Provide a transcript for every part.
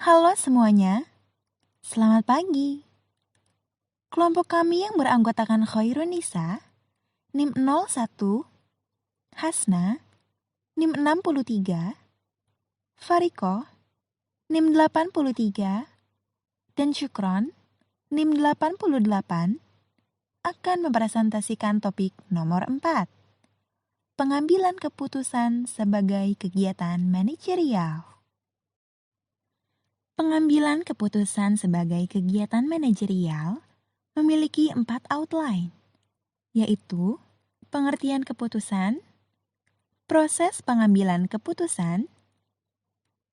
Halo semuanya, selamat pagi. Kelompok kami yang beranggotakan Khairunisa, NIM 01, Hasna, NIM 63, Fariko, NIM 83, dan Syukron, NIM 88, akan mempresentasikan topik nomor 4, pengambilan keputusan sebagai kegiatan manajerial. Pengambilan keputusan sebagai kegiatan manajerial memiliki 4 outline, yaitu pengertian keputusan, proses pengambilan keputusan,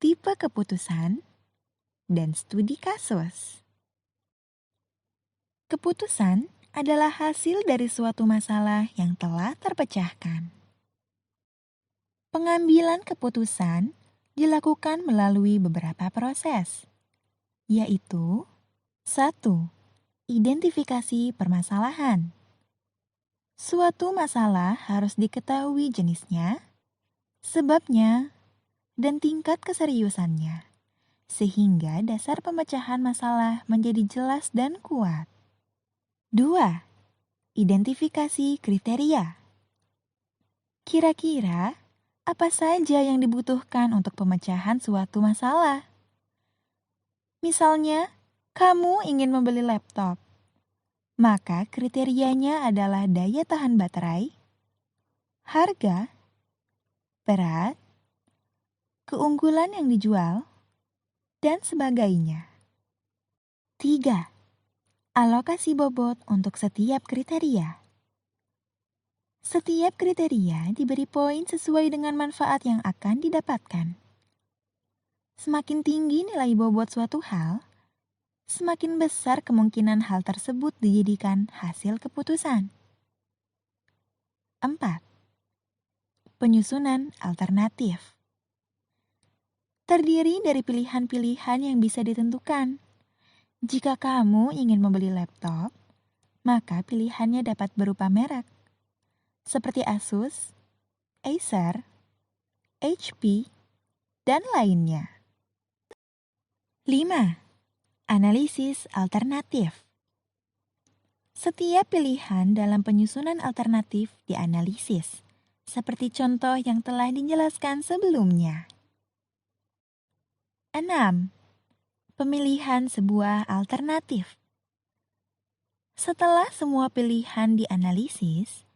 tipe keputusan, dan studi kasus. Keputusan adalah hasil dari suatu masalah yang telah terpecahkan. Pengambilan keputusan dilakukan melalui beberapa proses, yaitu 1. Identifikasi permasalahan. Suatu masalah harus diketahui jenisnya, sebabnya, dan tingkat keseriusannya, sehingga dasar pemecahan masalah menjadi jelas dan kuat. 2. Identifikasi kriteria. Kira-kira apa saja yang dibutuhkan untuk pemecahan suatu masalah? Misalnya, kamu ingin membeli laptop. Maka kriterianya adalah daya tahan baterai, harga, berat, keunggulan yang dijual, dan sebagainya. 3. Alokasi bobot untuk setiap kriteria. Setiap kriteria diberi poin sesuai dengan manfaat yang akan didapatkan. Semakin tinggi nilai bobot suatu hal, semakin besar kemungkinan hal tersebut dijadikan hasil keputusan. 4. Penyusunan alternatif. Terdiri dari pilihan-pilihan yang bisa ditentukan. Jika kamu ingin membeli laptop, maka pilihannya dapat berupa merek, seperti Asus, Acer, HP, dan lainnya. 5. Analisis alternatif. Setiap pilihan dalam penyusunan alternatif dianalisis, seperti contoh yang telah dijelaskan sebelumnya. 6. Pemilihan sebuah alternatif. Setelah semua pilihan dianalisis,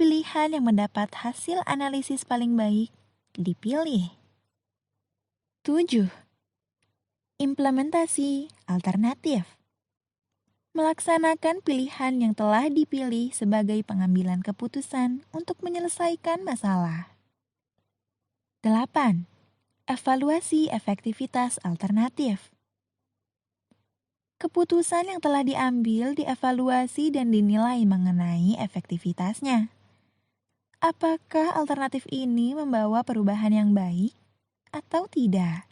pilihan yang mendapat hasil analisis paling baik dipilih. 7. Implementasi alternatif. Melaksanakan pilihan yang telah dipilih sebagai pengambilan keputusan untuk menyelesaikan masalah. 8. Evaluasi efektivitas alternatif. Keputusan yang telah diambil dievaluasi dan dinilai mengenai efektivitasnya. Apakah alternatif ini membawa perubahan yang baik atau tidak?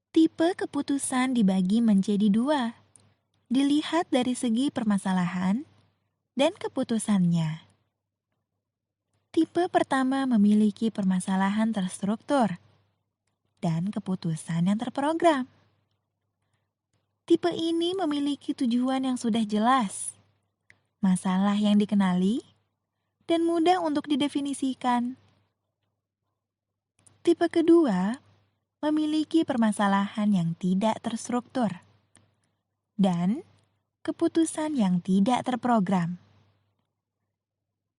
Tipe keputusan dibagi menjadi 2. Dilihat dari segi permasalahan dan keputusannya. Tipe pertama memiliki permasalahan terstruktur dan keputusan yang terprogram. Tipe ini memiliki tujuan yang sudah jelas, masalah yang dikenali, dan mudah untuk didefinisikan. Tipe kedua memiliki permasalahan yang tidak terstruktur dan keputusan yang tidak terprogram.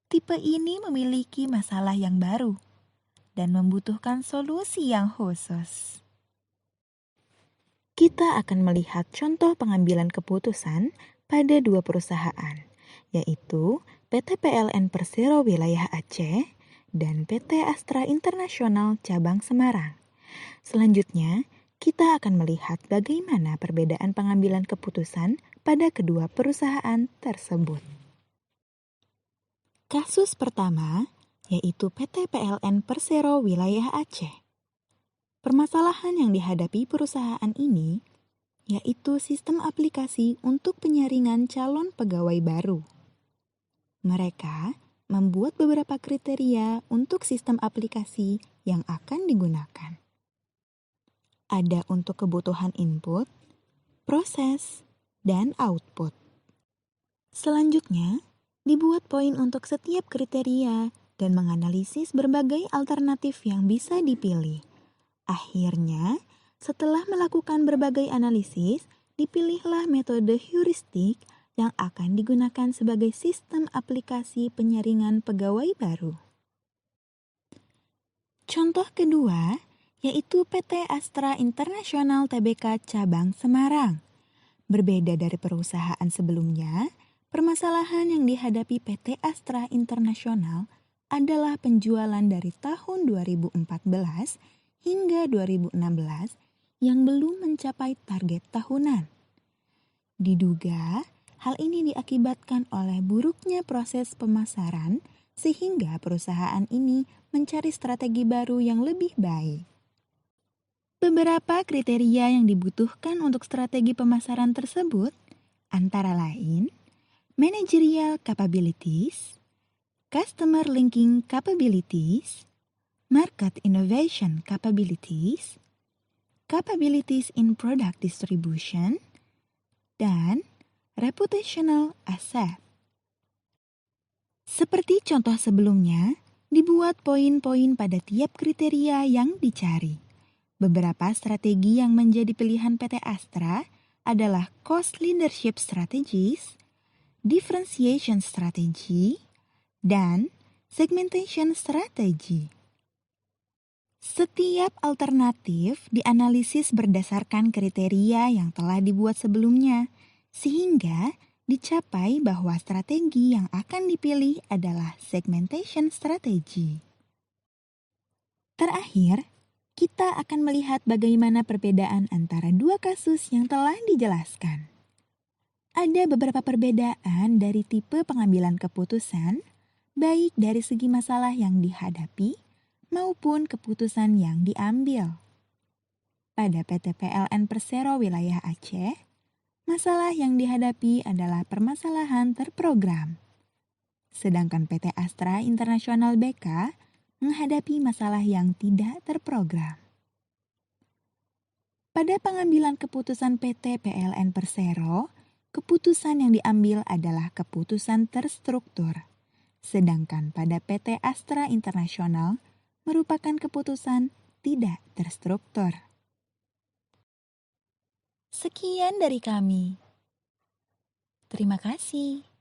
Tipe ini memiliki masalah yang baru dan membutuhkan solusi yang khusus. Kita akan melihat contoh pengambilan keputusan pada 2 perusahaan, yaitu PT PLN Persero Wilayah Aceh dan PT Astra Internasional Cabang Semarang. Selanjutnya, kita akan melihat bagaimana perbedaan pengambilan keputusan pada kedua perusahaan tersebut. Kasus pertama, yaitu PT PLN Persero Wilayah Aceh. Permasalahan yang dihadapi perusahaan ini yaitu sistem aplikasi untuk penyaringan calon pegawai baru. Mereka membuat beberapa kriteria untuk sistem aplikasi yang akan digunakan. Ada untuk kebutuhan input, proses, dan output. Selanjutnya, dibuat poin untuk setiap kriteria dan menganalisis berbagai alternatif yang bisa dipilih. Akhirnya, setelah melakukan berbagai analisis, dipilihlah metode heuristik yang akan digunakan sebagai sistem aplikasi penyaringan pegawai baru. Contoh kedua, yaitu PT Astra International Tbk Cabang Semarang. Berbeda dari perusahaan sebelumnya, permasalahan yang dihadapi PT Astra International adalah penjualan dari tahun 2014 hingga 2016 yang belum mencapai target tahunan. Diduga, hal ini diakibatkan oleh buruknya proses pemasaran sehingga perusahaan ini mencari strategi baru yang lebih baik. Beberapa kriteria yang dibutuhkan untuk strategi pemasaran tersebut antara lain managerial capabilities, customer linking capabilities, market innovation capabilities, capabilities in product distribution, dan reputational asset. Seperti contoh sebelumnya, dibuat poin-poin pada tiap kriteria yang dicari. Beberapa strategi yang menjadi pilihan PT Astra adalah cost leadership strategies, differentiation strategy, dan segmentation strategy. Setiap alternatif dianalisis berdasarkan kriteria yang telah dibuat sebelumnya, sehingga dicapai bahwa strategi yang akan dipilih adalah segmentation strategy. Terakhir, kita akan melihat bagaimana perbedaan antara dua kasus yang telah dijelaskan. Ada beberapa perbedaan dari tipe pengambilan keputusan, baik dari segi masalah yang dihadapi maupun keputusan yang diambil. Pada PT PLN Persero Wilayah Aceh, masalah yang dihadapi adalah permasalahan terprogram. Sedangkan PT Astra International BK menghadapi masalah yang tidak terprogram. Pada pengambilan keputusan PT PLN Persero, keputusan yang diambil adalah keputusan terstruktur. Sedangkan pada PT Astra International merupakan keputusan tidak terstruktur. Sekian dari kami. Terima kasih.